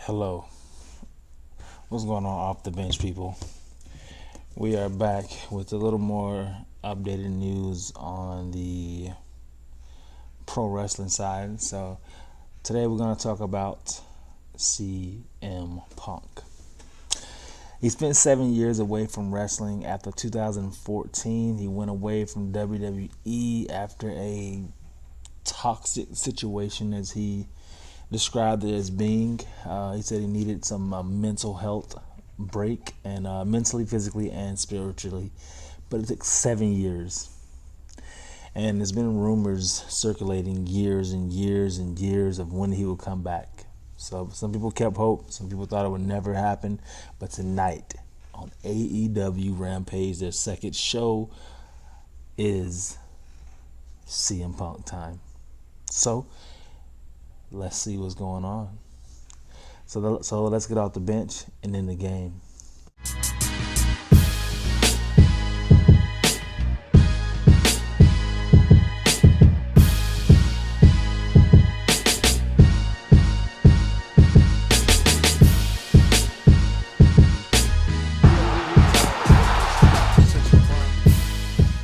Hello. What's going on off the bench, people? We are back with a little more updated news on the pro wrestling side. So, today we're going to talk about CM Punk. He spent 7 years away from wrestling. After 2014, he went away from WWE after a toxic situation, as he described it as being. He said he needed some mental health break, and mentally, physically, and spiritually. But it took 7 years. And there's been rumors circulating years and years and years of when he would come back. So some people kept hope. Some people thought it would never happen. But tonight on AEW Rampage, their second show, is CM Punk time. So let's see what's going on. So let's get off the bench and in the game.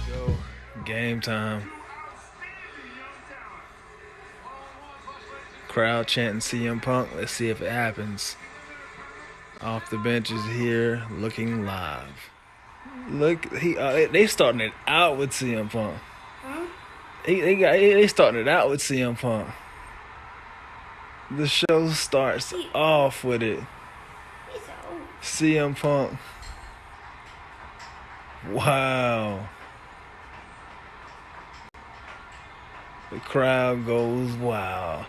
Go game time. Crowd chanting CM Punk. Let's see if it happens. Off the bench is here, looking live. Look, they starting it out with CM Punk. Huh? They starting it out with CM Punk. The show starts off with it. CM Punk. Wow. The crowd goes wild.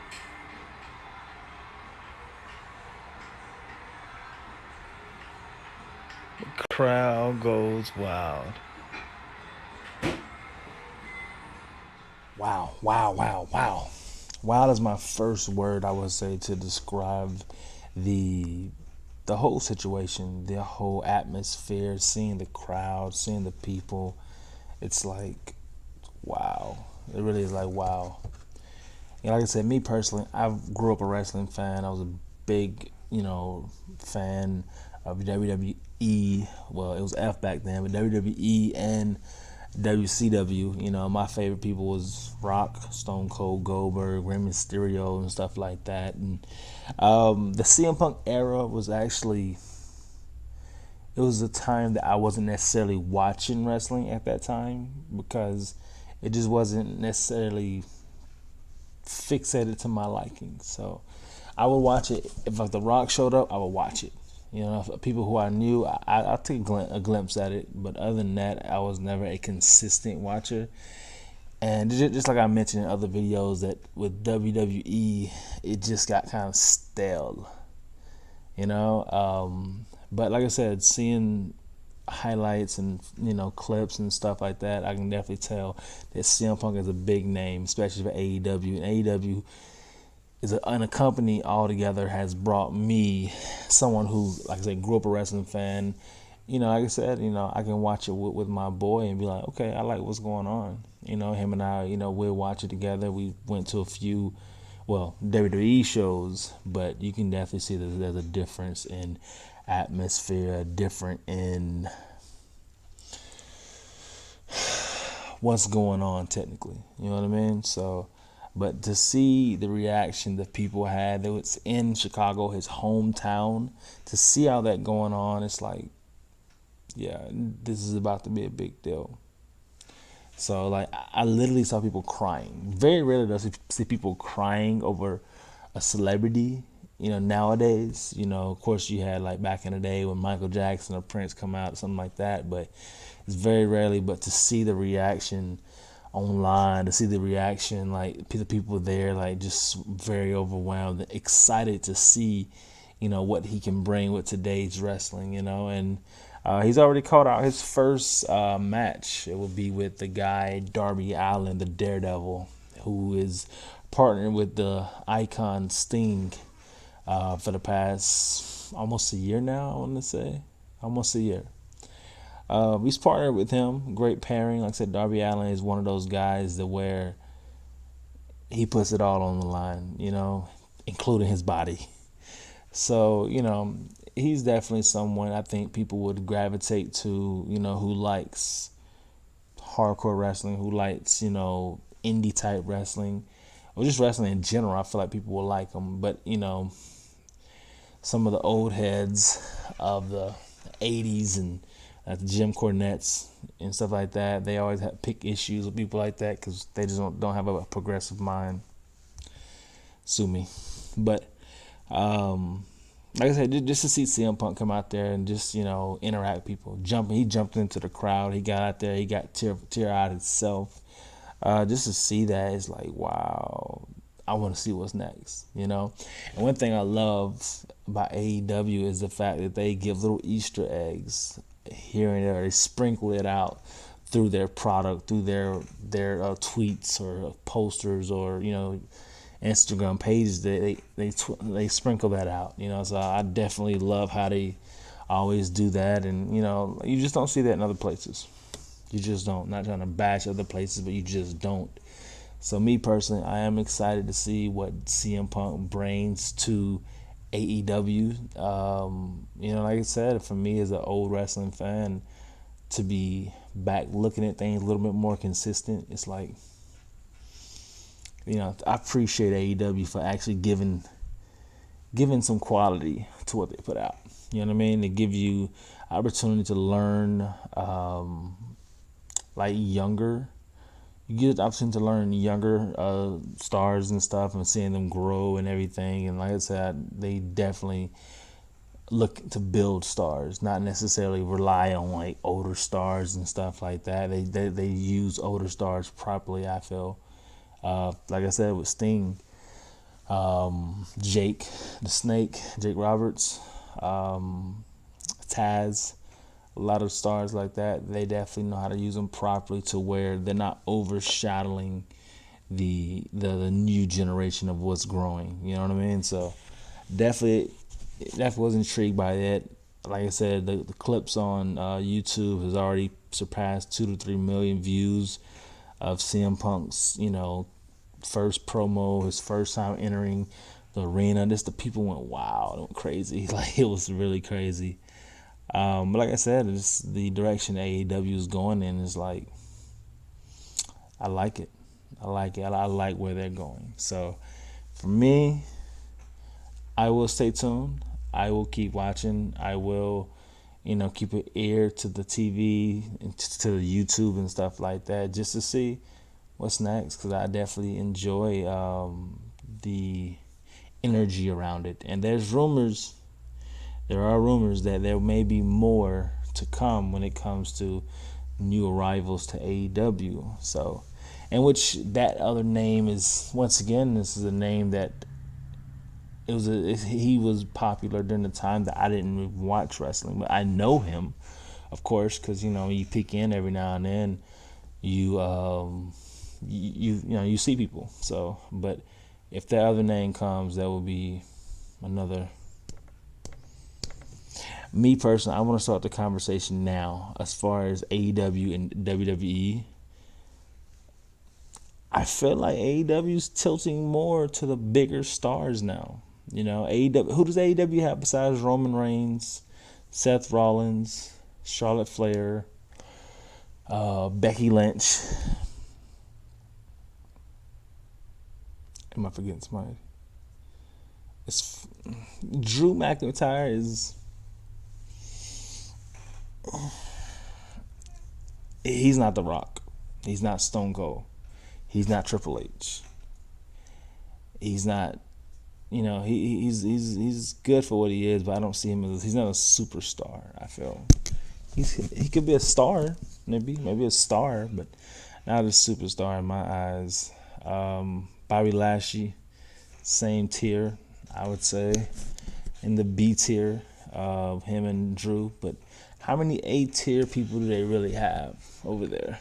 The crowd goes wild. Wow, wow, wow, wow. Wild is my first word, I would say, to describe the whole situation, the whole atmosphere, seeing the crowd, seeing the people. It's like, wow. It really is like, wow. And like I said, me personally, I grew up a wrestling fan. I was a big, fan of WWE. Well, it was F back then, but WWE and WCW. My favorite people was Rock, Stone Cold, Goldberg, Rey Mysterio, and stuff like that. And the CM Punk era was actually, it was a time that I wasn't necessarily watching wrestling at that time, because it just wasn't necessarily fixated to my liking. So I would watch it. If like The Rock showed up, I would watch it. People who I knew, I took a glimpse at it. But other than that, I was never a consistent watcher. And just like I mentioned in other videos, that with WWE, it just got kind of stale. But like I said, seeing highlights and clips and stuff like that, I can definitely tell that CM Punk is a big name, especially for AEW. And AEW is a company altogether has brought me, someone who, like I said, grew up a wrestling fan. Like I said, I can watch it with my boy and be like, okay, I like what's going on. Him and I, we'll watch it together. We went to a few, WWE shows, but you can definitely see that there's a difference in atmosphere, different in what's going on technically. You know what I mean? So, but to see the reaction that people had, that was in Chicago, his hometown, to see all that going on, it's like, yeah, this is about to be a big deal. So, like, I literally saw people crying. Very rarely do I see people crying over a celebrity. Nowadays, of course you had like back in the day when Michael Jackson or Prince come out, something like that, but it's very rarely. But to see the reaction online, to see the reaction, like the people there, like just very overwhelmed, excited to see, what he can bring with today's wrestling, and he's already called out his first match. It will be with the guy Darby Allin, the Daredevil, who is partnered with the icon Sting for the past almost a year now, I want to say. Almost a year. He's partnered with him. Great pairing. Like I said, Darby Allin is one of those guys that where he puts it all on the line, including his body. So, he's definitely someone I think people would gravitate to, who likes hardcore wrestling, who likes, indie type wrestling, or just wrestling in general. I feel like people will like him. But, some of the old heads of the 80s and the Jim Cornettes and stuff like that, they always have pick issues with people like that because they just don't have a progressive mind. Sue me. But like I said, just to see CM Punk come out there and just, interact with people. He jumped into the crowd. He got out there. He got tear-eyed himself. Just to see that, it's like, wow, I want to see what's next, And one thing I love about AEW is the fact that they give little Easter eggs here and there. They sprinkle it out through their product, through their tweets or posters or, Instagram pages. They sprinkle that out, So I definitely love how they always do that, and you just don't see that in other places. You just don't. Not trying to bash other places, but you just don't. So me personally, I am excited to see what CM Punk brings to AEW. Like I said, for me as an old wrestling fan, to be back looking at things a little bit more consistent, it's like, I appreciate AEW for actually giving some quality to what they put out. You know what I mean? They give you opportunity to learn, like younger. You get the opportunity to learn younger stars and stuff, and seeing them grow and everything. And like I said, they definitely look to build stars, not necessarily rely on like older stars and stuff like that. They use older stars properly, I feel. Like I said, with Sting, Jake the Snake, Jake Roberts, Taz, a lot of stars like that, they definitely know how to use them properly to where they're not overshadowing the new generation of what's growing. You know what I mean? So definitely was intrigued by that. Like I said, the clips on YouTube has already surpassed 2 to 3 million views of CM Punk's, first promo, his first time entering the arena. Just the people went wild, went crazy. Like, it was really crazy. But like I said, it's the direction AEW is going in. Is like, I like it. I like where they're going. So for me, I will stay tuned. I will keep watching. I will, keep an ear to the TV and to the YouTube and stuff like that, just to see what's next, because I definitely enjoy the energy around it. And there are rumors that there may be more to come when it comes to new arrivals to AEW. So, and which that other name is, once again, this is a name that he was popular during the time that I didn't watch wrestling, but I know him, of course, because you peek in every now and then, you see people. So, but if that other name comes, that will be another. Me personally, I want to start the conversation now as far as AEW and WWE. I feel like AEW is tilting more to the bigger stars now. AEW. Who does AEW have besides Roman Reigns, Seth Rollins, Charlotte Flair, Becky Lynch? Am I forgetting somebody? It's Drew McIntyre is. He's not The Rock. He's not Stone Cold. He's not Triple H. He's not. He's good for what he is, but I don't see him as. He's not a superstar. I feel he could be a star, maybe a star, but not a superstar in my eyes. Bobby Lashley, same tier, I would say, in the B tier of him and Drew. But how many A tier people do they really have over there?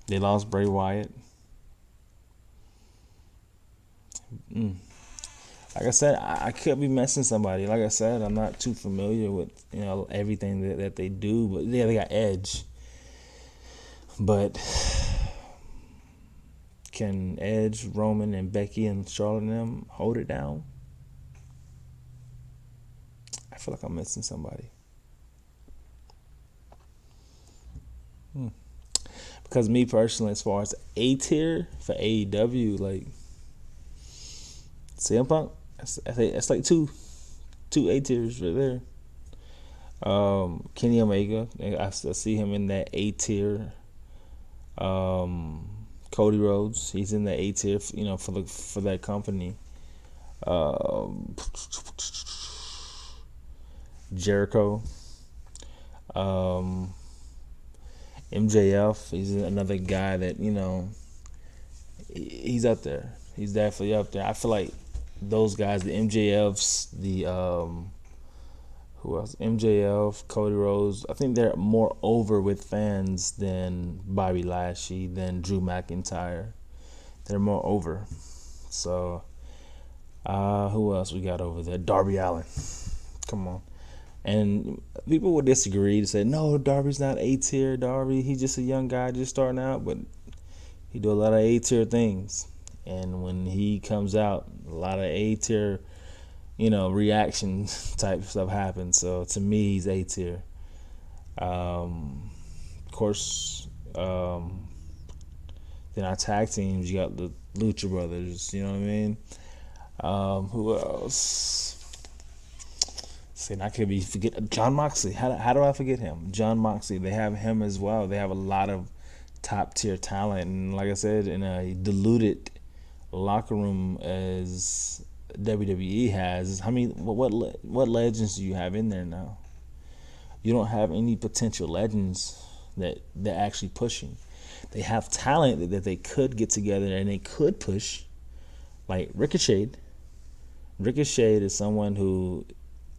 They lost Bray Wyatt. Like I said, I could be missing somebody. Like I said, I'm not too familiar with everything that they do. But yeah, they got Edge. But Can Edge, Roman, and Becky and Charlotte and them hold it down? I feel like I'm missing somebody. Because me personally, as far as A tier for AEW, like CM Punk, that's like two A tiers right there. Kenny Omega, I see him in that A tier. Cody Rhodes, he's in the A tier, for that company. Jericho, MJF, he's another guy that he's up there. He's definitely up there. I feel like those guys, the MJFs, the who else? MJF, Cody Rhodes. I think they're more over with fans than Bobby Lashley, than Drew McIntyre. They're more over. So, who else we got over there? Darby Allin. Come on. And people would disagree to say, no, Darby's not A tier. Darby, he's just a young guy just starting out, but he do a lot of A tier things. And when he comes out, a lot of A tier reaction type stuff happens. So to me, he's A tier. Of course, then our tag teams, you got the Lucha Brothers, you know what I mean? Who else? See, and I could be forget John Moxley. How do I forget him? John Moxley. They have him as well. They have a lot of top tier talent, and like I said, in a diluted locker room as WWE has. I mean, what legends do you have in there now? You don't have any potential legends that they're actually pushing. They have talent that they could get together and they could push, like Ricochet. Ricochet is someone who,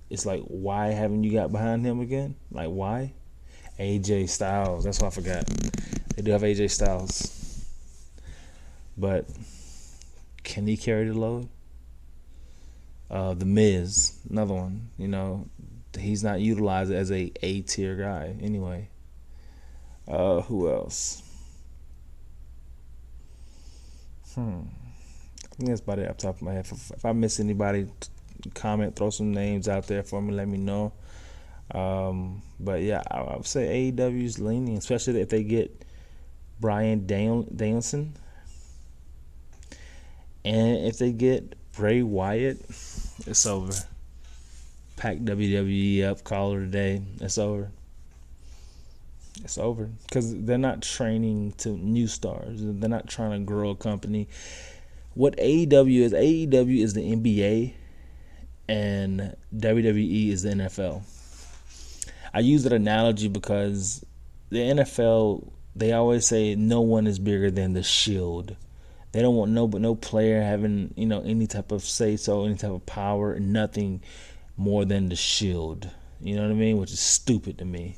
it's like, why haven't you got behind him again? Like, why? AJ Styles. That's what I forgot. They do have AJ Styles. But can he carry the load? The Miz, another one. He's not utilized as a A-tier guy anyway. Who else? I think that's about it off the top of my head. If I miss anybody, comment, throw some names out there for me, let me know. But yeah, I would say AEW's leaning, especially if they get Bryan Danielson, and if they get Bray Wyatt, it's over. Pack WWE up, call it a day. It's over. It's over, because they're not training to new stars. They're not trying to grow a company. What AEW is the NBA, and WWE is the NFL. I use that analogy because the NFL, they always say no one is bigger than the Shield. They don't want no player having any type of say so, any type of power, nothing more than the Shield. You know what I mean? Which is stupid to me.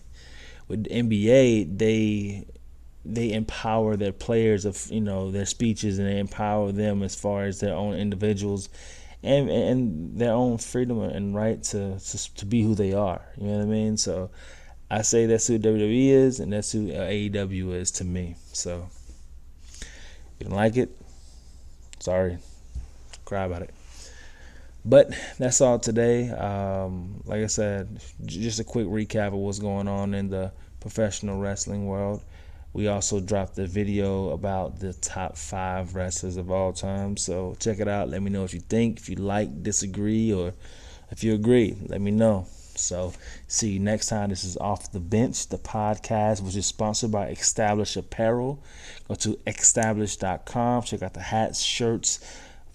With the NBA, they empower their players of their speeches, and they empower them as far as their own individuals and their own freedom and right to be who they are. You know what I mean? So I say that's who WWE is, and that's who AEW is to me. So if you don't like it, sorry, cry about it. But that's all today. Like I said, just a quick recap of what's going on in the professional wrestling world. We also dropped a video about the top 5 wrestlers of all time. So check it out. Let me know what you think. If you like, disagree, or if you agree, let me know. So see you next time. This is Off the Bench, the podcast, which is sponsored by Establish Apparel. Go to establish.com. Check out the hats, shirts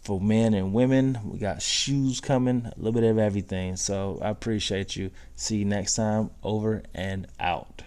for men and women. We got shoes coming, a little bit of everything. So I appreciate you. See you next time. Over and out.